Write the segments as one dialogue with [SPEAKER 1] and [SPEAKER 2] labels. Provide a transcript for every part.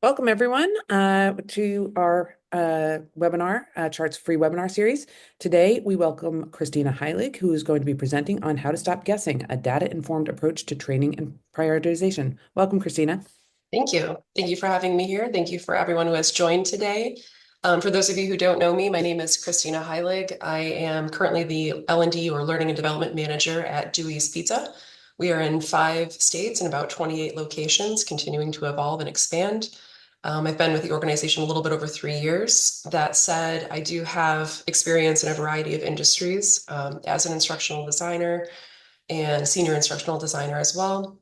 [SPEAKER 1] Welcome, everyone, to our webinar, Charts Free Webinar Series. Today, we welcome Christina Heilig, who is going to be presenting on how to stop guessing, a data-informed approach to training and prioritization. Welcome, Christina.
[SPEAKER 2] Thank you. Thank you for having me here. Thank you for everyone who has joined today. For those of you who don't know me, my name is Christina Heilig. I am currently the L&D or Learning and Development Manager at Dewey's Pizza. We are in 5 states and about 28 locations, continuing to evolve and expand. I've been with the organization a little bit over 3 years. That said, I do have experience in a variety of industries as an instructional designer and senior instructional designer as well.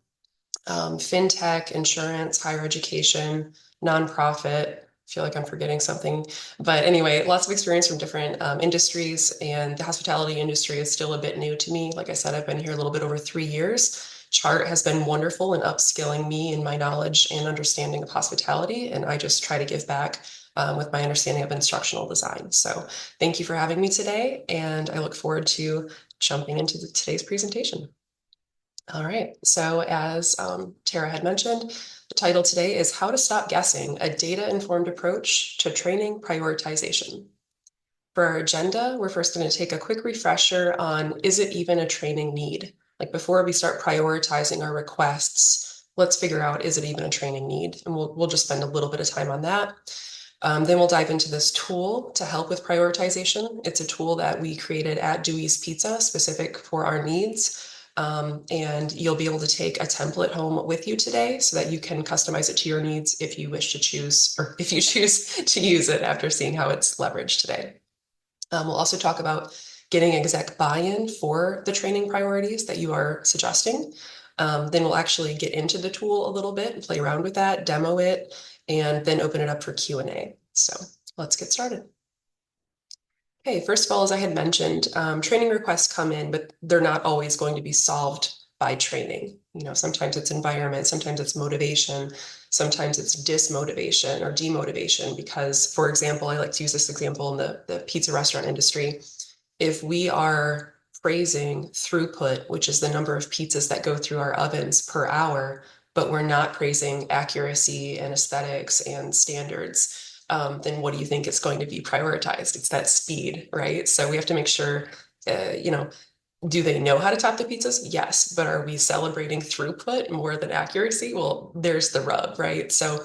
[SPEAKER 2] Fintech, insurance, higher education, nonprofit. I feel like I'm forgetting something. But anyway, lots of experience from different industries, and the hospitality industry is still a bit new to me. Like I said, I've been here a little bit over 3 years. Chart has been wonderful in upskilling me in my knowledge and understanding of hospitality, and I just try to give back with my understanding of instructional design. So thank you for having me today, and I look forward to jumping into today's presentation. All right, so as Tara had mentioned, the title today is How to Stop Guessing, a Data-Informed Approach to Training Prioritization. For our agenda, we're first going to take a quick refresher on, is it even a training need? Like before we start prioritizing our requests, let's figure out, is it even a training need? And we'll just spend a little bit of time on that. Then we'll dive into this tool to help with prioritization. It's a tool that we created at Dewey's Pizza specific for our needs. And you'll be able to take a template home with you today so that you can customize it to your needs if you wish to choose, or if you choose to use it after seeing how it's leveraged today. We'll also talk about getting exec buy-in for the training priorities that you are suggesting. Then we'll actually get into the tool a little bit and play around with that, demo it, and then open it up for Q&A. So let's get started. Okay, first of all, as I had mentioned, training requests come in, but they're not always going to be solved by training. You know, sometimes it's environment, sometimes it's motivation, sometimes it's dismotivation or demotivation. Because, for example, I like to use this example in the pizza restaurant industry. If we are praising throughput, which is the number of pizzas that go through our ovens per hour, but we're not praising accuracy and aesthetics and standards, then what do you think is going to be prioritized? It's that speed, right? So we have to make sure, you know, do they know how to top the pizzas? Yes, but are we celebrating throughput more than accuracy? Well, there's the rub, right? So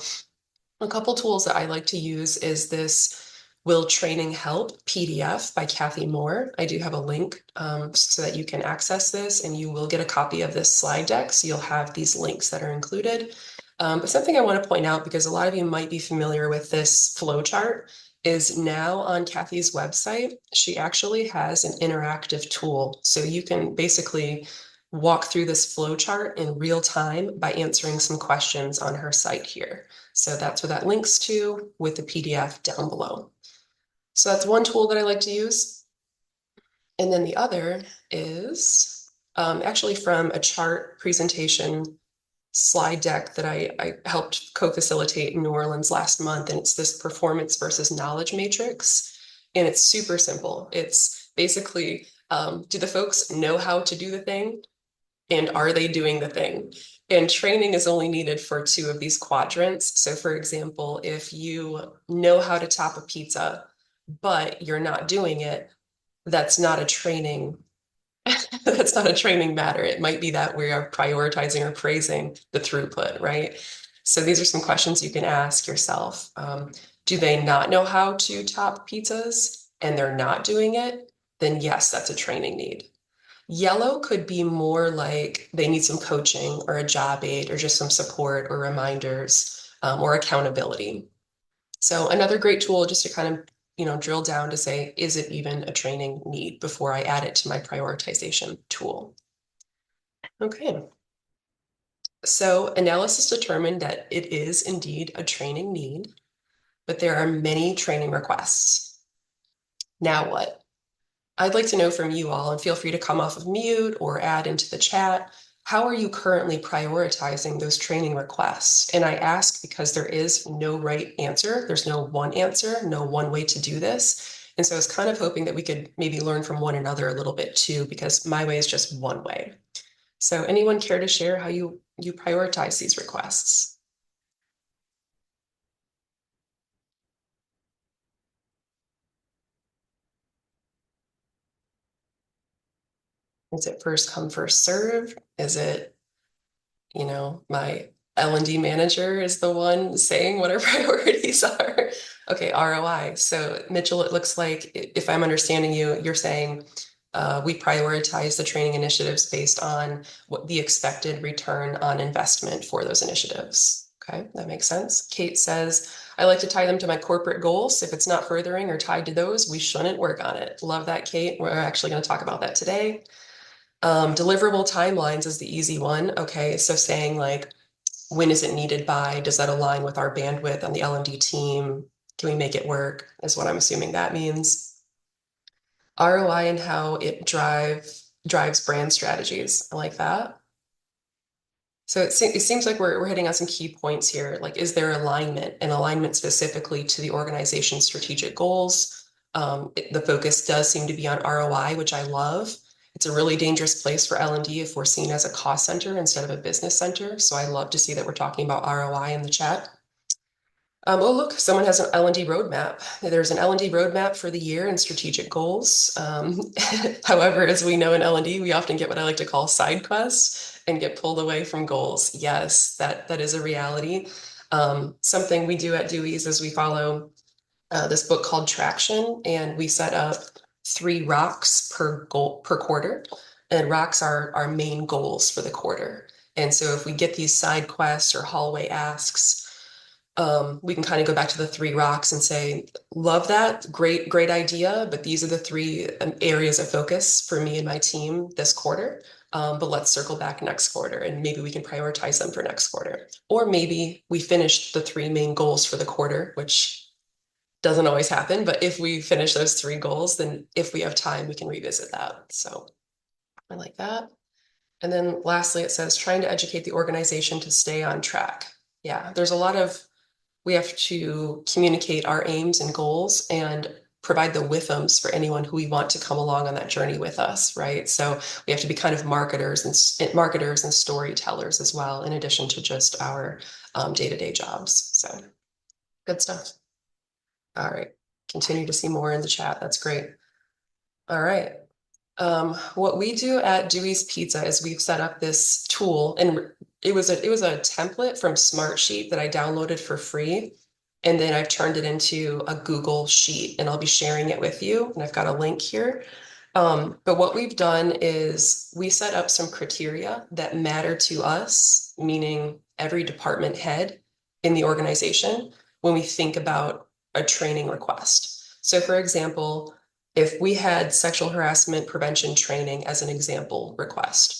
[SPEAKER 2] a couple tools that I like to use is this Will Training Help PDF by Kathy Moore. I do have a link so that you can access this, and you will get a copy of this slide deck. So you'll have these links that are included. But something I want to point out, because a lot of you might be familiar with this flow chart, is now on Kathy's website, she actually has an interactive tool. So you can basically walk through this flow chart in real time by answering some questions on her site here. So that's where that links to with the PDF down below. So that's one tool that I like to use. And then the other is actually from a chart presentation slide deck that I helped co-facilitate in New Orleans last month. And it's this performance versus knowledge matrix. And it's super simple. It's basically, do the folks know how to do the thing? And are they doing the thing? And training is only needed for 2 of these quadrants. So for example, if you know how to top a pizza, but you're not doing it, that's not a training that's not a training matter. It might be that we are prioritizing or praising the throughput, right? So these are some questions you can ask yourself. Do they not know how to top pizzas and they're not doing it? Then yes, that's a training need. Yellow could be more like they need some coaching or a job aid or just some support or reminders or accountability. So another great tool just to kind of, drill down to say, is it even a training need before I add it to my prioritization tool? Okay. So analysis determined that it is indeed a training need, but there are many training requests. Now what? I'd like to know from you all, and feel free to come off of mute or add into the chat. How are you currently prioritizing those training requests? And I ask because there is no right answer. There's no one answer, no one way to do this. And so I was kind of hoping that we could maybe learn from one another a little bit too, because my way is just one way. So anyone care to share how you prioritize these requests? Is it first come, first serve? Is it, my L&D manager is the one saying what our priorities are? Okay, ROI. So Mitchell, it looks like if I'm understanding you, you're saying we prioritize the training initiatives based on what the expected return on investment for those initiatives. Okay, that makes sense. Kate says, I like to tie them to my corporate goals. If it's not furthering or tied to those, we shouldn't work on it. Love that, Kate. We're actually going to talk about that today. Deliverable timelines is the easy one. Okay, so saying like, when is it needed by? Does that align with our bandwidth on the L&D team? Can we make it work? Is what I'm assuming that means. ROI and how it drives brand strategies. I like that. So it seems like we're hitting on some key points here. Like, is there alignment and alignment specifically to the organization's strategic goals? The focus does seem to be on ROI, which I love. It's a really dangerous place for L&D if we're seen as a cost center instead of a business center. So I love to see that we're talking about ROI in the chat. Oh, look, someone has an L&D roadmap. There's an L&D roadmap for the year and strategic goals. However, as we know in L&D, we often get what I like to call side quests and get pulled away from goals. Yes, that is a reality. Something we do at Dewey's is we follow this book called Traction, and we set up 3 rocks per goal per quarter. And rocks are our main goals for the quarter. And so if we get these side quests or hallway asks, we can kind of go back to the 3 rocks and say, love that, great idea, but these are the 3 areas of focus for me and my team this quarter. But let's circle back next quarter and maybe we can prioritize them for next quarter. Or maybe we finished the 3 main goals for the quarter, which doesn't always happen, but if we finish those 3 goals, then if we have time, we can revisit that. So I like that. And then lastly, it says trying to educate the organization to stay on track. Yeah, there's a lot of we have to communicate our aims and goals and provide the WIFMs for anyone who we want to come along on that journey with us, right? So we have to be kind of marketers and storytellers as well, in addition to just our day-to-day jobs. So good stuff. All right, continue to see more in the chat. That's great. All right. What we do at Dewey's Pizza is we've set up this tool, and it was a template from Smartsheet that I downloaded for free, and then I've turned it into a Google Sheet, and I'll be sharing it with you. And I've got a link here. But what we've done is we set up some criteria that matter to us, meaning every department head in the organization, when we think about a training request. So, for example, if we had sexual harassment prevention training as an example request,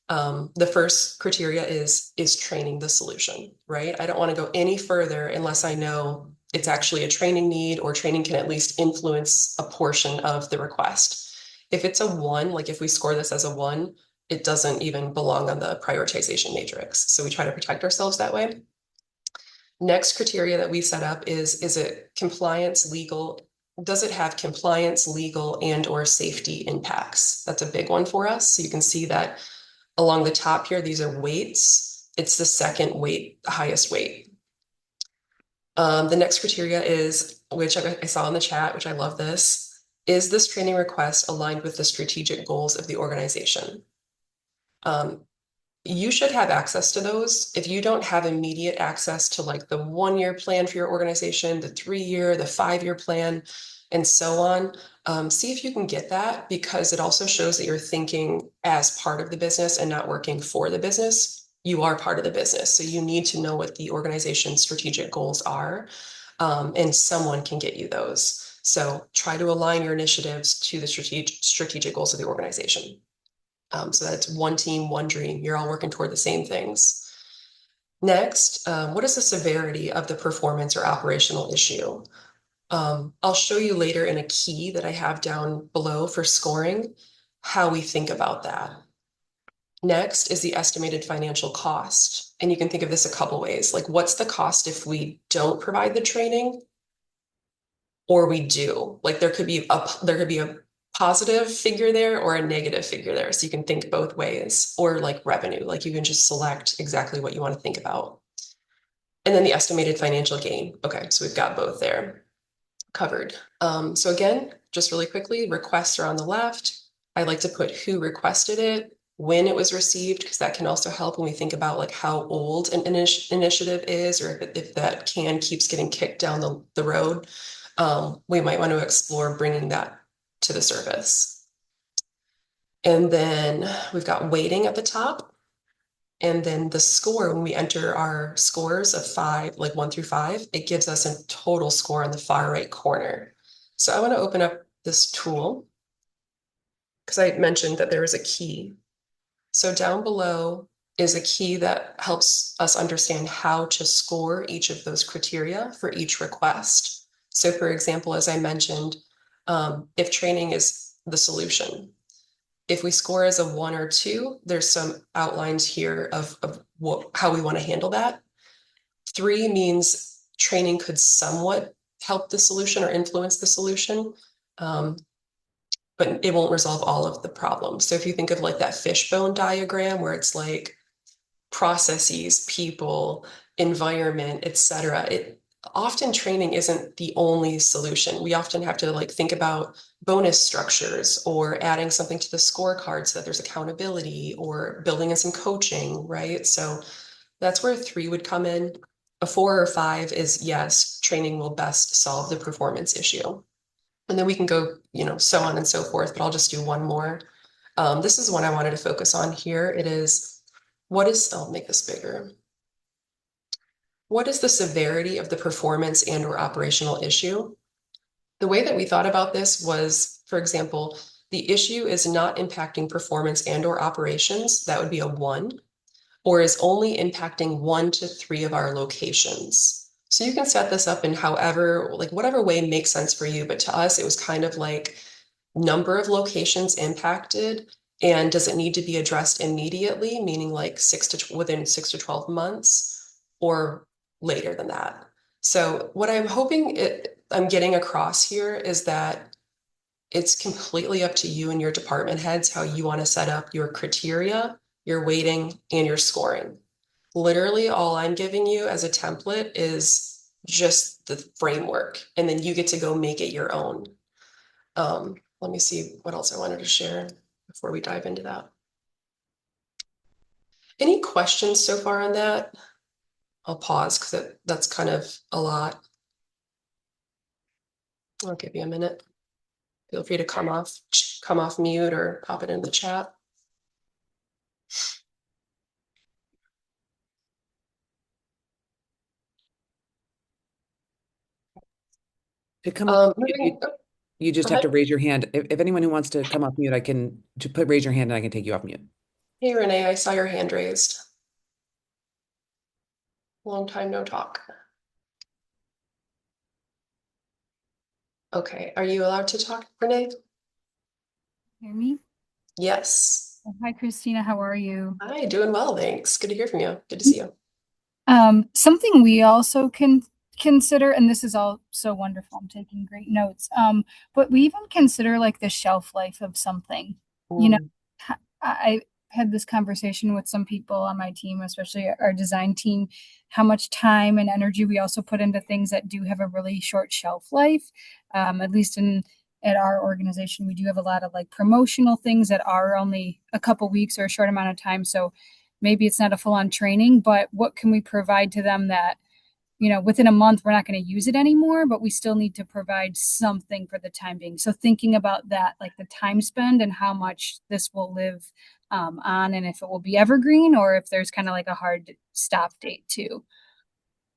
[SPEAKER 2] the first criteria is training the solution, right? I don't want to go any further unless I know it's actually a training need or training can at least influence a portion of the request. If it's a 1, like if we score this as a 1, it doesn't even belong on the prioritization matrix. So we try to protect ourselves that way. Next criteria that we set up is it compliance, legal? Does it have compliance, legal, and or safety impacts? That's a big one for us. So you can see that along the top here, these are weights. It's the second weight, the highest weight. The next criteria is, which I saw in the chat, which I love this, is this training request aligned with the strategic goals of the organization? You should have access to those. If you don't have immediate access to like the 1-year plan for your organization, the 3-year, the 5-year plan, and so on, see if you can get that, because it also shows that you're thinking as part of the business and not working for the business. You are part of the business. So you need to know what the organization's strategic goals are, and someone can get you those. So try to align your initiatives to the strategic goals of the organization. So that it's one team, one dream. You're all working toward the same things. Next, what is the severity of the performance or operational issue? I'll show you later in a key that I have down below for scoring how we think about that. Next is the estimated financial cost. And you can think of this a couple ways. Like, what's the cost if we don't provide the training or we do? Like, there could be a positive figure there or a negative figure there. So you can think both ways, or like revenue, like you can just select exactly what you want to think about. And then the estimated financial gain. Okay, so we've got both there covered. So again, just really quickly, requests are on the left, I like to put who requested it, when it was received, because that can also help when we think about like how old an initiative is, or if that can keeps getting kicked down the road. We might want to explore bringing that to the surface. And then we've got weighting at the top. And then the score, when we enter our scores of 5, like 1 through 5, it gives us a total score in the far right corner. So I want to open up this tool because I mentioned that there is a key. So down below is a key that helps us understand how to score each of those criteria for each request. So for example, as I mentioned, if training is the solution, if we score as a 1 or 2, there's some outlines here of how we want to handle that. 3 means training could somewhat help the solution or influence the solution, but it won't resolve all of the problems. So if you think of like that fishbone diagram where it's like processes, people, environment, etc. It often training isn't the only solution. We often have to like think about bonus structures or adding something to the scorecard so that there's accountability or building in some coaching, right? So that's where 3 would come in. A 4 or 5 is yes, training will best solve the performance issue. And then we can go, so on and so forth, but I'll just do one more. This is one I wanted to focus on here. It is, I'll make this bigger. What is the severity of the performance and or operational issue? The way that we thought about this was, for example, the issue is not impacting performance and or operations. That would be a 1, or is only impacting 1 to 3 of our locations. So you can set this up in whatever way makes sense for you. But to us, it was kind of like number of locations impacted, and does it need to be addressed immediately, meaning like within 6 to 12 months, or later than that. So what I'm getting across here is that it's completely up to you and your department heads how you want to set up your criteria, your weighting, and your scoring. Literally, all I'm giving you as a template is just the framework, and then you get to go make it your own. Let me see what else I wanted to share before we dive into that. Any questions so far on that? I'll pause because that's kind of a lot. I'll give you a minute. Feel free to come off mute or pop it in the chat.
[SPEAKER 1] To come up,
[SPEAKER 2] Moving,
[SPEAKER 1] you just
[SPEAKER 2] Go
[SPEAKER 1] have
[SPEAKER 2] ahead.
[SPEAKER 1] to raise your hand. If anyone who wants to come off mute, I can raise your hand and I can take you off mute.
[SPEAKER 2] Hey, Renee, I saw your hand raised. Long time no talk. Okay, are you allowed to talk, Renee?
[SPEAKER 3] Hear me?
[SPEAKER 2] Yes.
[SPEAKER 3] Oh, hi, Christina. How are you?
[SPEAKER 2] Hi, doing well, thanks. Good to hear from you. Good to see you.
[SPEAKER 3] Something we also can consider, and this is all so wonderful. I'm taking great notes. But we even consider like the shelf life of something. You know,
[SPEAKER 2] Mm.
[SPEAKER 3] I had this conversation with some people on my team, especially our design team, how much time and energy we also put into things that do have a really short shelf life. At least at our organization, we do have a lot of like promotional things that are only a couple weeks or a short amount of time. So maybe it's not a full-on training, but what can we provide to them that, within a month we're not going to use it anymore, but we still need to provide something for the time being. So thinking about that, like the time spend and how much this will live on, and if it will be evergreen or if there's kind of like a hard stop date too.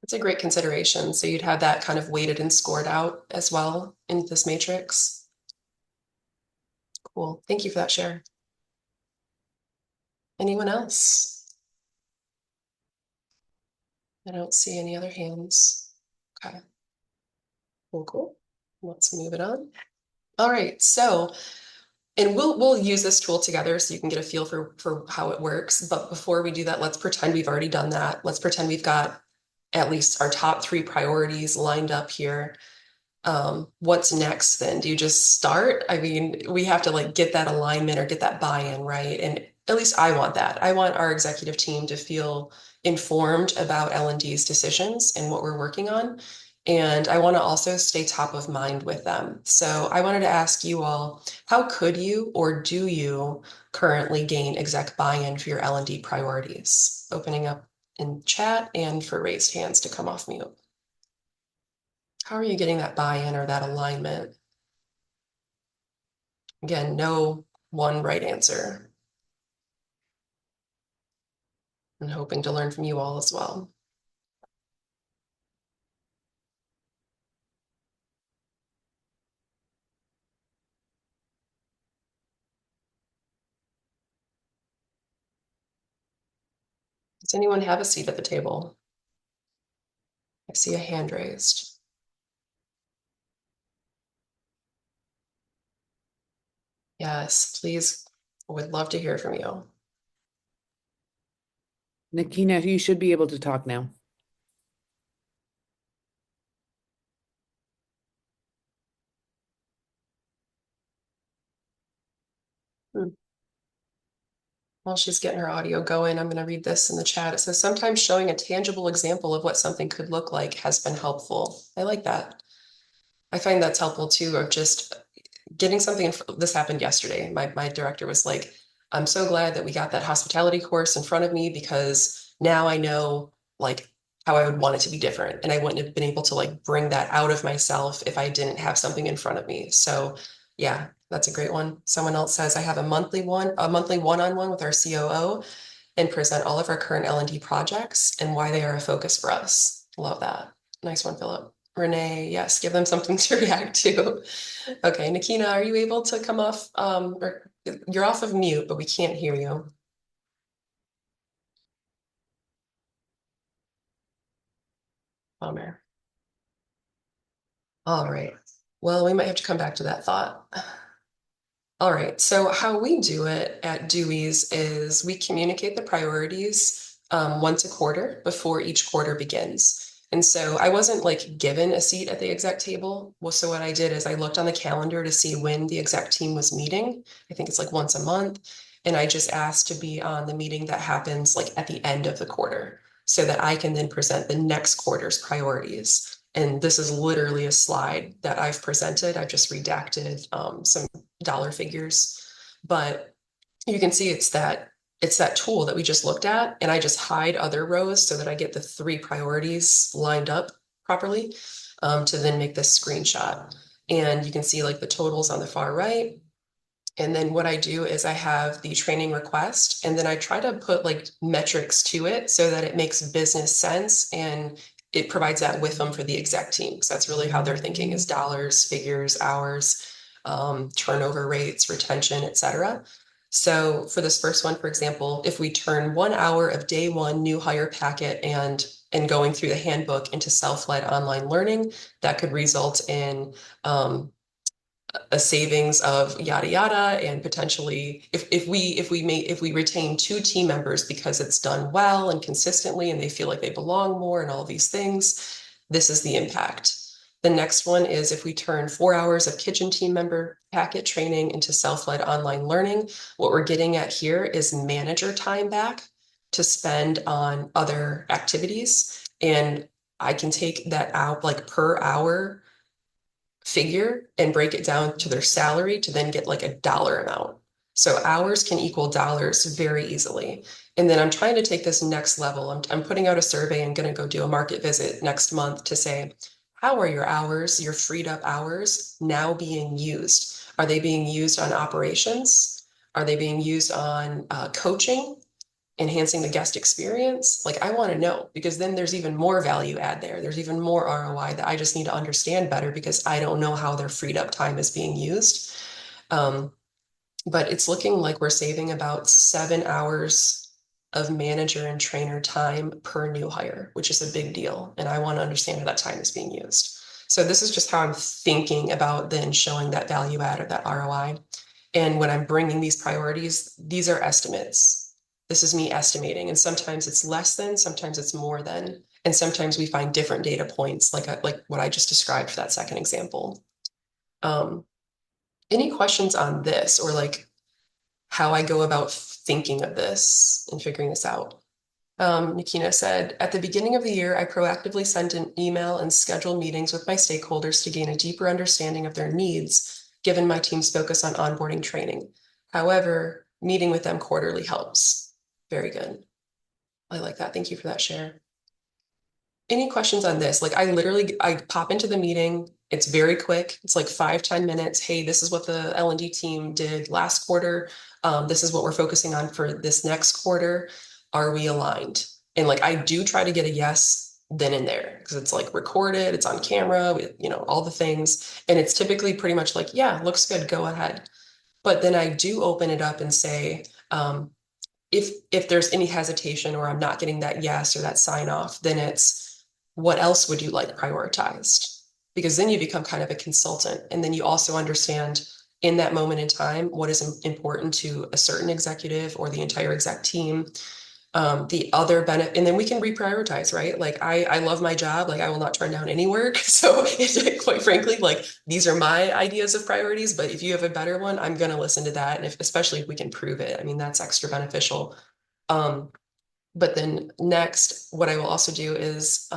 [SPEAKER 2] It's a great consideration. So you'd have that kind of weighted and scored out as well in this matrix. Cool. Thank you for that share. Anyone else? I don't see any other hands. Okay. Cool. Let's move it on. All right. So, and we'll use this tool together so you can get a feel for how it works. But before we do that, let's pretend we've already done that. Let's pretend we've got at least our top 3 priorities lined up here. What's next then? Do you just start? I mean, we have to like get that alignment or get that buy-in, right? And at least I want that. I want our executive team to feel informed about L&D's decisions and what we're working on. And I want to also stay top of mind with them. So I wanted to ask you all, how could you or do you currently gain exec buy-in for your L&D priorities? Opening up in chat and for raised hands to come off mute. How are you getting that buy-in or that alignment? Again, no one right answer. And hoping to learn from you all as well. Does anyone have a seat at the table? I see a hand raised. Yes, please. Would love to hear from you.
[SPEAKER 1] Nikina, you should be able to talk now.
[SPEAKER 2] Hmm. While she's getting her audio going, I'm going to read this in the chat. It says, sometimes showing a tangible example of what something could look like has been helpful. I like that. I find that's helpful too, of just getting something. This happened yesterday. My director was like, I'm so glad that we got that hospitality course in front of me because now I know like how I would want it to be different. And I wouldn't have been able to like bring that out of myself if I didn't have something in front of me. So yeah, that's a great one. Someone else says I have a monthly one-on-one with our COO and present all of our current L&D projects and why they are a focus for us. Love that. Nice one, Philip. Renee, yes, give them something to react to. Okay, Nikina, are you able to come off? Or you're off of mute, but we can't hear you. Bummer. All right. Well, we might have to come back to that thought. All right, so how we do it at Dewey's is we communicate the priorities once a quarter before each quarter begins. And so I wasn't like given a seat at the exec table. Well, so what I did is I looked on the calendar to see when the exec team was meeting. I think it's like once a month. And I just asked to be on the meeting that happens like at the end of the quarter so that I can then present the next quarter's priorities. And this is literally a slide that I've presented. I've just redacted some dollar figures, but you can see it's that tool that we just looked at, and I just hide other rows so that I get the three priorities lined up properly to then make this screenshot. And you can see like the totals on the far right. And then what I do is I have the training request, and then I try to put like metrics to it so that it makes business sense and it provides that with them for the exec team. Because that's really how they're thinking is dollars, figures, hours, turnover rates, retention, etc. So for this first one, for example, if we turn 1 hour of day one new hire packet and going through the handbook into self-led online learning, that could result in a savings of yada yada, and potentially if we retain two team members because it's done well and consistently and they feel like they belong more and all these things, this is the impact. The next one is if we turn 4 hours of kitchen team member packet training into self-led online learning, what we're getting at here is manager time back to spend on other activities. And I can take that out like per hour figure and break it down to their salary to then get like a dollar amount. So hours can equal dollars very easily. And then I'm trying to take this next level. I'm putting out a survey and going to go do a market visit next month to say, how are your hours, your freed up hours now being used? Are they being used on operations? Are they being used on coaching? Enhancing the guest experience? Like, I want to know, because then there's even more value add there. There's even more ROI that I just need to understand better because I don't know how their freed up time is being used. But it's looking like we're saving about 7 hours of manager and trainer time per new hire, which is a big deal. And I want to understand how that time is being used. So this is just how I'm thinking about then showing that value add or that ROI. And when I'm bringing these priorities, these are estimates. This is me estimating. And sometimes it's less than, sometimes it's more than, and sometimes we find different data points, like what I just described for that second example. Any questions on this, or like how I go about thinking of this and figuring this out? Nikina said, at the beginning of the year, I proactively sent an email and scheduled meetings with my stakeholders to gain a deeper understanding of their needs, given my team's focus on onboarding training. However, meeting with them quarterly helps. Very good. I like that. Thank you for that share. Any questions on this? Like I pop into the meeting. It's very quick. It's like 5-10 minutes. Hey, this is what the L&D team did last quarter. This is what we're focusing on for this next quarter. Are we aligned? And like I do try to get a yes then and there because it's like recorded, it's on camera, all the things. And it's typically pretty much like, yeah, looks good, go ahead. But then I do open it up and say, if there's any hesitation or I'm not getting that yes or that sign off, then it's what else would you like prioritized? Because then you become kind of a consultant, and then you also understand in that moment in time what is important to a certain executive or the entire exec team. The other benefit, and then we can reprioritize, right? Like I love my job, like I will not turn down any work. So quite frankly, like these are my ideas of priorities, but if you have a better one, I'm going to listen to that. And especially if we can prove it, I mean, that's extra beneficial. Um, but then next, what I will also do is,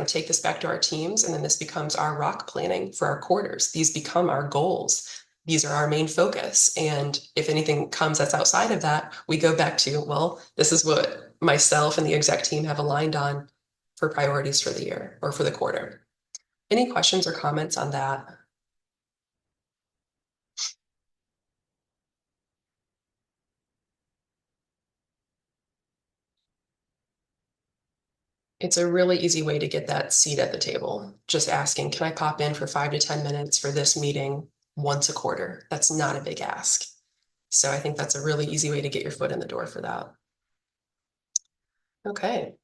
[SPEAKER 2] take this back to our teams, and then this becomes our rock planning for our quarters. These become our goals. These are our main focus. And if anything comes that's outside of that, we go back to, well, this is what myself and the exec team have aligned on for priorities for the year or for the quarter. Any questions or comments on that? It's a really easy way to get that seat at the table. Just asking, can I pop in for 5 to 10 minutes for this meeting once a quarter? That's not a big ask. So I think that's a really easy way to get your foot in the door for that. Okay.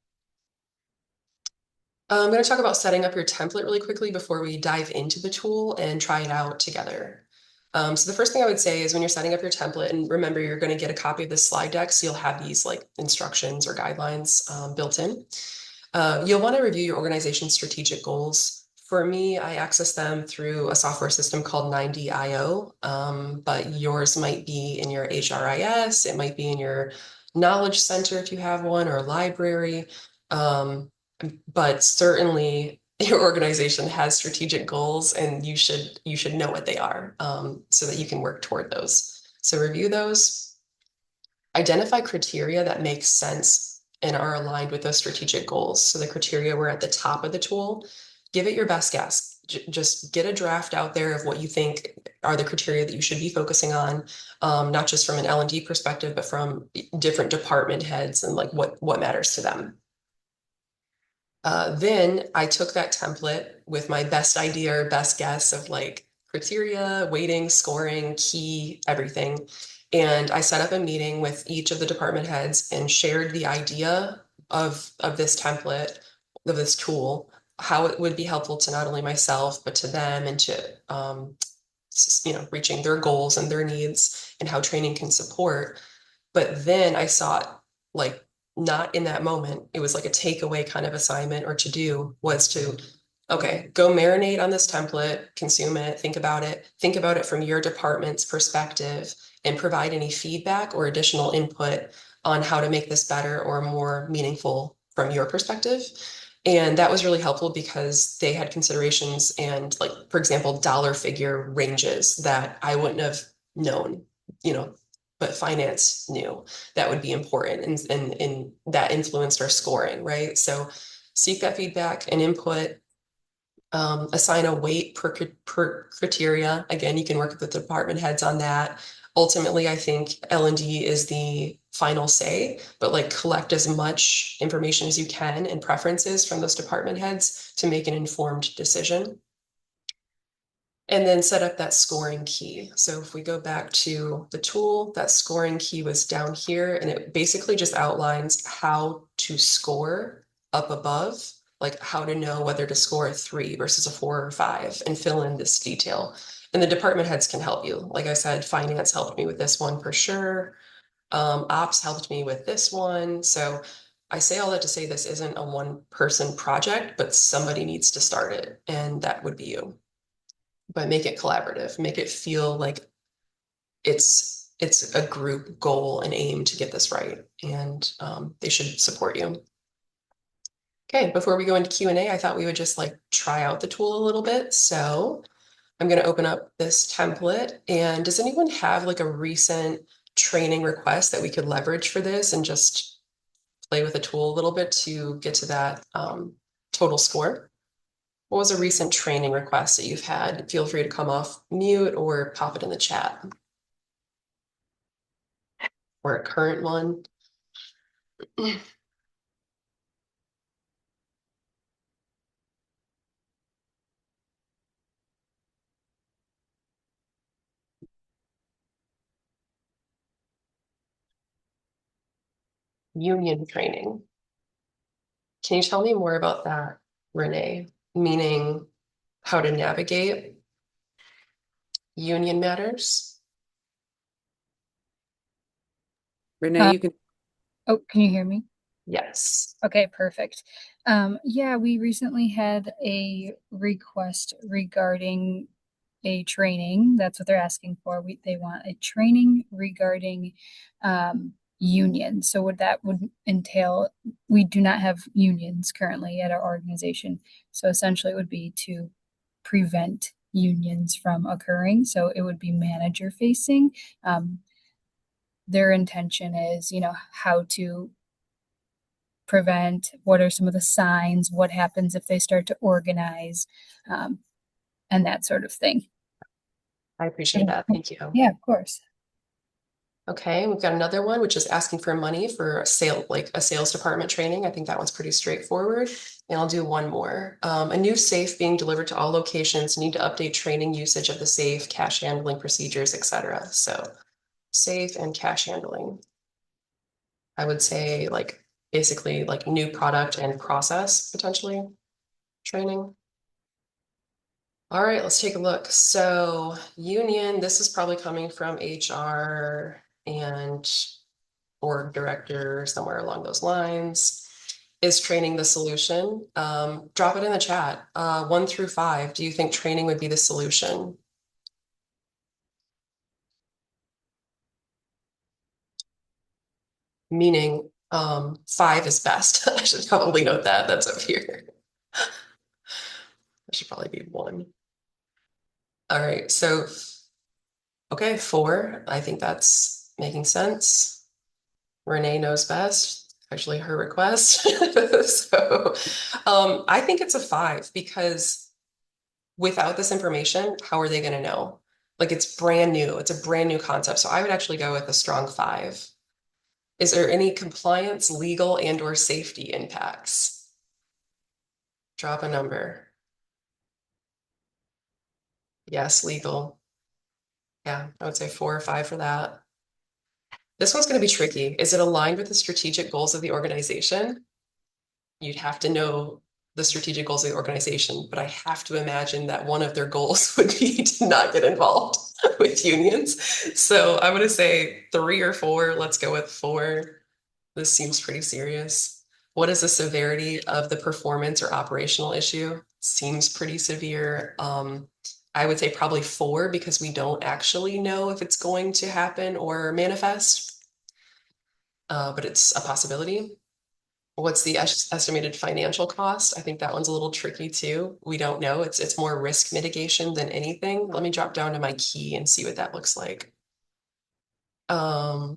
[SPEAKER 2] I'm going to talk about setting up your template really quickly before we dive into the tool and try it out together. So the first thing I would say is when you're setting up your template, and remember, you're going to get a copy of this slide deck, so you'll have these like instructions or guidelines built in. You'll want to review your organization's strategic goals. For me, I access them through a software system called 90IO, but yours might be in your HRIS, it might be in your knowledge center if you have one, or library. But certainly your organization has strategic goals, and you should know what they are, so that you can work toward those. So review those, identify criteria that make sense and are aligned with those strategic goals. So the criteria were at the top of the tool. Give it your best guess. Just get a draft out there of what you think are the criteria that you should be focusing on, not just from an L&D perspective, but from different department heads and like what matters to them. Then I took that template with my best idea or best guess of like criteria, weighting, scoring, key, everything. And I set up a meeting with each of the department heads and shared the idea of this template, of this tool, how it would be helpful to not only myself, but to them, and to reaching their goals and their needs, and how training can support. But then I saw it, like, not in that moment. It was like a takeaway kind of assignment or to do, was to, okay, go marinate on this template, consume it, think about it from your department's perspective, and provide any feedback or additional input on how to make this better or more meaningful from your perspective. And that was really helpful because they had considerations and, like, for example, dollar figure ranges that I wouldn't have known, but finance knew that would be important, and that influenced our scoring, right? So seek that feedback and input, assign a weight per criteria. Again, you can work with the department heads on that. Ultimately, I think L&D is the final say, but like collect as much information as you can and preferences from those department heads to make an informed decision. And then set up that scoring key. So if we go back to the tool, that scoring key was down here, and it basically just outlines how to score up above, like how to know whether to score a 3 versus a 4 or 5, and fill in this detail. And the department heads can help you. Like I said, finance helped me with this one for sure. Ops helped me with this one. So I say all that to say this isn't a one-person project, but somebody needs to start it, and that would be you. But make it collaborative, make it feel like it's it's a group goal and aim to get this right, and they should support you. Okay, before we go into Q&A, I thought we would just like try out the tool a little bit. So I'm going to open up this template. And does anyone have like a recent training request that we could leverage for this and just play with the tool a little bit to get to that total score? What was a recent training request that you've had? Feel free to come off mute or pop it in the chat. Or a current one. Union training. Can you tell me more about that, Renee? Meaning how to navigate union matters?
[SPEAKER 1] Renee, you can.
[SPEAKER 3] Oh, can you hear me?
[SPEAKER 2] Yes.
[SPEAKER 3] Okay, perfect. Yeah, we recently had a request regarding a training. That's what they're asking for. They want a training regarding unions. So what that would entail, we do not have unions currently at our organization. So essentially it would be to prevent unions from occurring. So it would be manager facing. Their intention is, how to prevent, what are some of the signs, what happens if they start to organize, and that sort of thing.
[SPEAKER 2] I appreciate that. Thank you.
[SPEAKER 3] Yeah, of course.
[SPEAKER 2] Okay, we've got another one, which is asking for money for a sale, like a sales department training. I think that one's pretty straightforward. And I'll do one more. A new safe being delivered to all locations, need to update training usage of the safe, cash handling procedures, etc. So safe and cash handling. I would say like basically like new product and process potentially training. All right, let's take a look. So union, this is probably coming from HR and board director, somewhere along those lines. Is training the solution? Drop it in the chat. 1 through 5, do you think training would be the solution? Meaning 5 is best. I should probably note that. That's up here. That should probably be 1. All right, so okay, 4. I think that's making sense. Renee knows best, actually her request. So I think it's a 5 because without this information, how are they going to know? Like it's brand new. It's a brand new concept. So I would actually go with a strong 5. Is there any compliance, legal, and or safety impacts? Drop a number. Yes, legal. Yeah, I would say 4 or 5 for that. This one's going to be tricky. Is it aligned with the strategic goals of the organization? You'd have to know the strategic goals of the organization, but I have to imagine that one of their goals would be to not get involved with unions. So I'm going to say 3 or 4. Let's go with 4. This seems pretty serious. What is the severity of the performance or operational issue? Seems pretty severe. I would say probably 4 because we don't actually know if it's going to happen or manifest, but it's a possibility. What's the estimated financial cost? I think that one's a little tricky too. We don't know. It's more risk mitigation than anything. Let me drop down to my key and see what that looks like. Oh,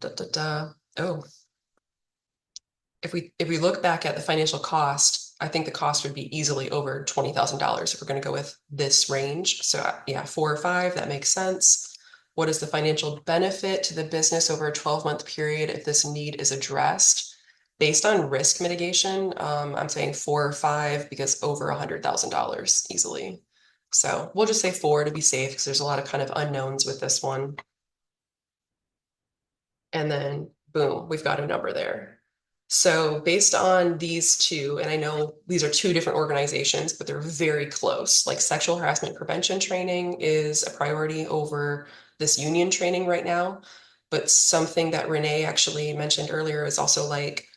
[SPEAKER 2] if we look back at the financial cost, I think the cost would be easily over $20,000 if we're going to go with this range. So yeah, 4 or 5, that makes sense. What is the financial benefit to the business over a 12-month period if this need is addressed? Based on risk mitigation, I'm saying 4 or 5 because over $100,000 easily. So we'll just say 4 to be safe because there's a lot of kind of unknowns with this one. And then boom, we've got a number there. So based on these two, and I know these are 2 different organizations, but they're very close. Like sexual harassment prevention training is a priority over this union training right now. But something that Renee actually mentioned earlier is also like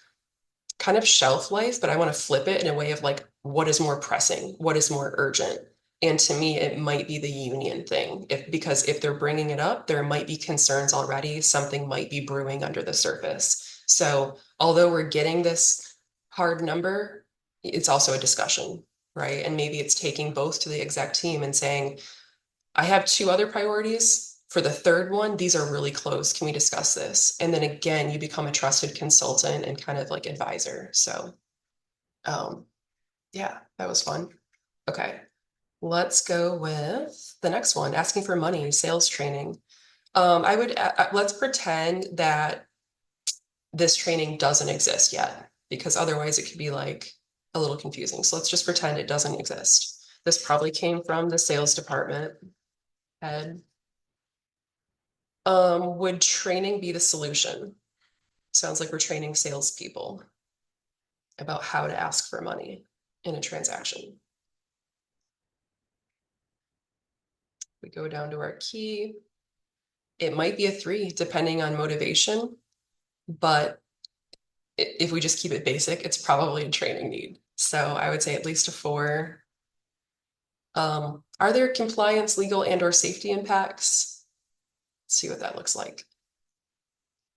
[SPEAKER 2] kind of shelf life, but I want to flip it in a way of like, what is more pressing? What is more urgent? And to me, it might be the union thing, because if they're bringing it up, there might be concerns already. Something might be brewing under the surface. So although we're getting this hard number, it's also a discussion, right? And maybe it's taking both to the exec team and saying, I have two other priorities. For the third one, these are really close. Can we discuss this? And then again, you become a trusted consultant and kind of like advisor. So yeah, that was fun. Okay. Let's go with the next one, asking for money, sales training. Let's pretend that this training doesn't exist yet, because otherwise it could be like a little confusing. So let's just pretend it doesn't exist. This probably came from the sales department head. Would training be the solution? Sounds like we're training salespeople about how to ask for money in a transaction. We go down to our key. It might be a 3, depending on motivation, but if we just keep it basic, it's probably a training need. So I would say at least a 4. Are there compliance, legal, and/or safety impacts? Let's see what that looks like.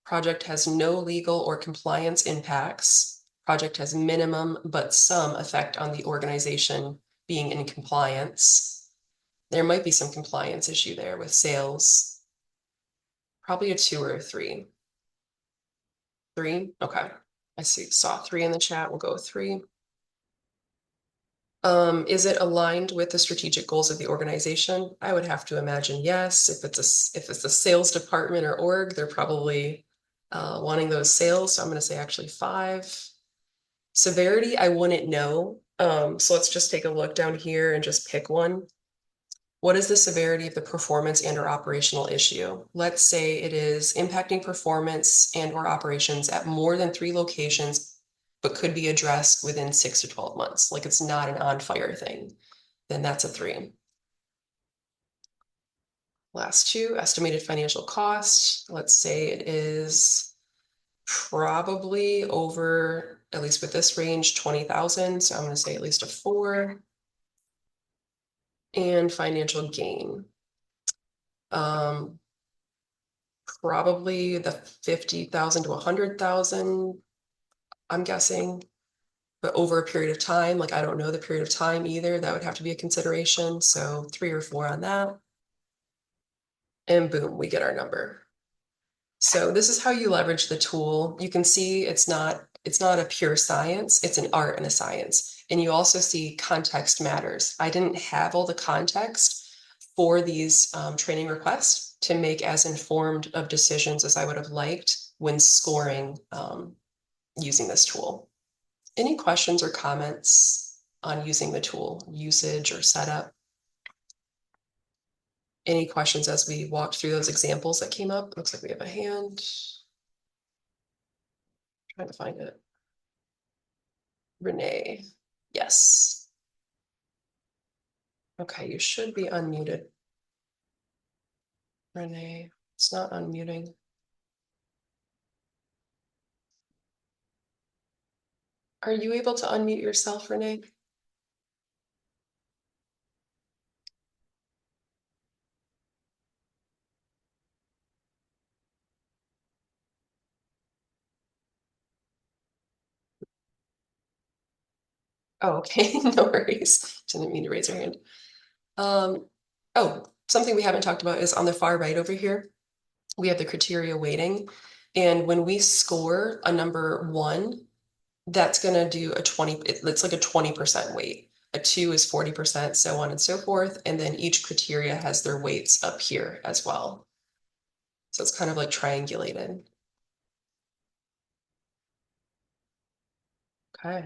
[SPEAKER 2] Project has no legal or compliance impacts. Project has minimum but some effect on the organization being in compliance. There might be some compliance issue there with sales. Probably a 2 or a 3. 3? Okay. I saw 3 in the chat. We'll go with 3. Is it aligned with the strategic goals of the organization? I would have to imagine yes. If it's a sales department or org, they're probably wanting those sales. So I'm going to say actually 5. Severity, I wouldn't know. So let's just take a look down here and just pick one. What is the severity of the performance and/or operational issue? Let's say it is impacting performance and/or operations at more than 3 locations, but could be addressed within 6 to 12 months. Like it's not an on-fire thing. Then that's a 3. Last 2, estimated financial cost. Let's say it is probably over, at least with this range, 20,000. So I'm going to say at least a 4. And financial gain. Probably the 50,000 to 100,000, I'm guessing, but over a period of time, like I don't know the period of time either. That would have to be a consideration. So 3 or 4 on that. And boom, we get our number. So this is how you leverage the tool. You can see it's not a pure science, it's an art and a science. And you also see context matters. I didn't have all the context for these training requests to make as informed of decisions as I would have liked when scoring using this tool. Any questions or comments on using the tool, usage or setup? Any questions as we walked through those examples that came up? Looks like we have a hand. Trying to find it. Renee, yes. Okay, you should be unmuted. Renee, it's not unmuting. Are you able to unmute yourself, Renee? Oh, okay, no worries. Didn't mean to raise your hand. Oh, something we haven't talked about is on the far right over here. We have the criteria weighting. And when we score a number 1, that's going to do a 20, it's like a 20% weight. A 2 is 40%, so on and so forth. And then each criteria has their weights up here as well. So it's kind of like triangulated. Okay.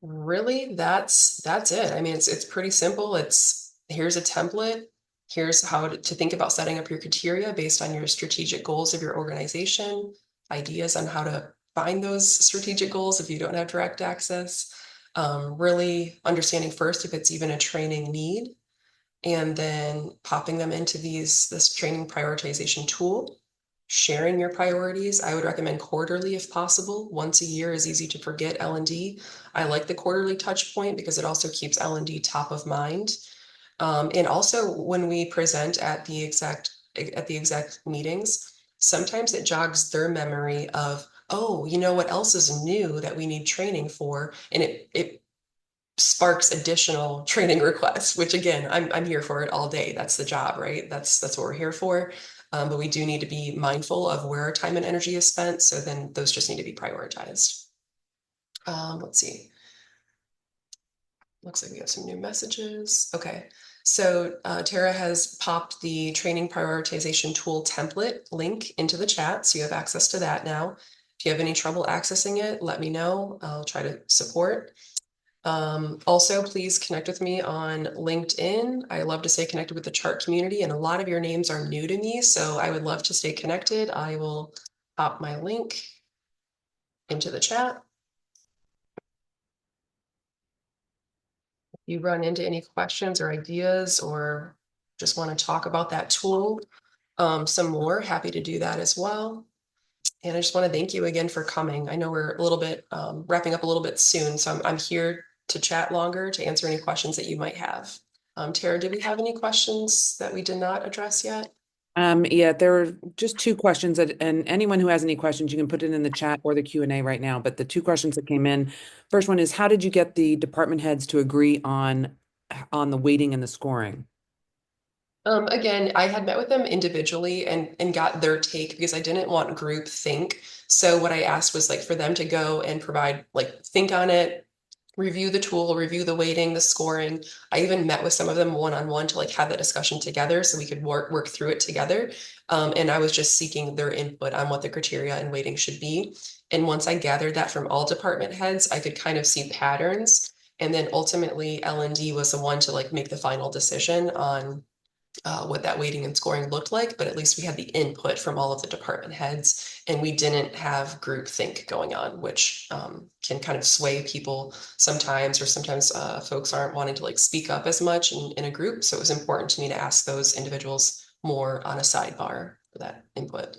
[SPEAKER 2] Really, that's it. I mean, it's pretty simple. Here's a template. Here's how to think about setting up your criteria based on your strategic goals of your organization, ideas on how to find those strategic goals if you don't have direct access. Really understanding first if it's even a training need, and then popping them into this training prioritization tool sharing your priorities. I would recommend quarterly if possible. Once a year is easy to forget L&D. I like the quarterly touch point because it also keeps L&D top of mind. And also when we present at the exact meetings, sometimes it jogs their memory of, oh, you know what else is new that we need training for, and it sparks additional training requests, which again, I'm here for it all day. That's the job, right? That's what we're here for. But we do need to be mindful of where our time and energy is spent. So then those just need to be prioritized. Let's see. Looks like we have some new messages. Okay. So Tara has popped the training prioritization tool template link into the chat. So you have access to that now. If you have any trouble accessing it, let me know. I'll try to support. Also, please connect with me on LinkedIn. I love to stay connected with the chart community, and a lot of your names are new to me, so I would love to stay connected. I will pop my link into the chat. If you run into any questions or ideas or just want to talk about that tool some more, happy to do that as well. And I just want to thank you again for coming. I know we're a little bit wrapping up a little bit soon, so I'm here to chat longer to answer any questions that you might have. Tara, did we have any questions that we did not address yet?
[SPEAKER 1] Yeah, there are just two questions and anyone who has any questions, you can put it in the chat or the Q&A right now. But the two questions that came in, first one is, how did you get the department heads to agree on the weighting and the scoring?
[SPEAKER 2] Again, I had met with them individually and got their take because I didn't want group think. So what I asked was like for them to go and provide like think on it, review the tool, review the weighting, the scoring. I even met with some of them one-on-one to like have that discussion together so we could work through it together. And I was just seeking their input on what the criteria and weighting should be. And once I gathered that from all department heads, I could kind of see patterns. And then ultimately L&D was the one to like make the final decision on what that weighting and scoring looked like, but at least we had the input from all of the department heads and we didn't have group think going on, which can kind of sway people sometimes, or sometimes folks aren't wanting to like speak up as much in a group. So it was important to me to ask those individuals more on a sidebar for that input.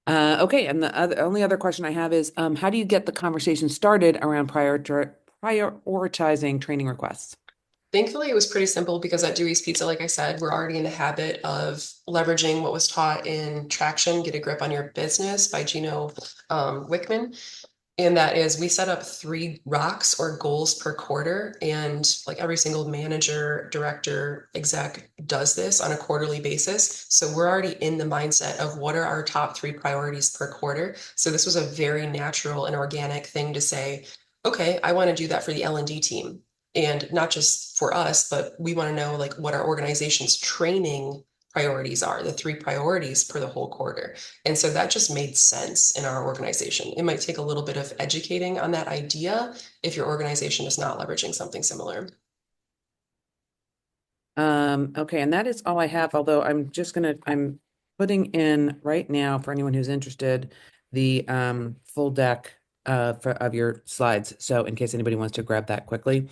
[SPEAKER 1] Okay, and the only other question I have is, how do you get the conversation started around prioritizing training requests?
[SPEAKER 2] Thankfully, it was pretty simple because at Dewey's Pizza, like I said, we're already in the habit of leveraging what was taught in Traction, Get a Grip on Your Business by Gino Wickman. And that is we set up 3 rocks or goals per quarter. And like every single manager, director, exec does this on a quarterly basis. So we're already in the mindset of what are our top 3 priorities per quarter. So this was a very natural and organic thing to say, okay, I want to do that for the L&D team. And not just for us, but we want to know like what our organization's training priorities are, the 3 priorities per the whole quarter. And so that just made sense in our organization. It might take a little bit of educating on that idea if your organization is not leveraging something similar.
[SPEAKER 1] Okay, and that is all I have, although I'm putting in right now for anyone who's interested, the full deck of your slides. So in case anybody wants to grab that quickly.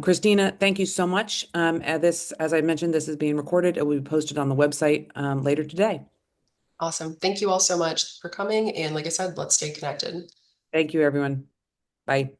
[SPEAKER 1] Christina, thank you so much. As I mentioned, this is being recorded. It will be posted on the website later today.
[SPEAKER 2] Awesome. Thank you all so much for coming. And like I said, let's stay connected.
[SPEAKER 1] Thank you, everyone. Bye.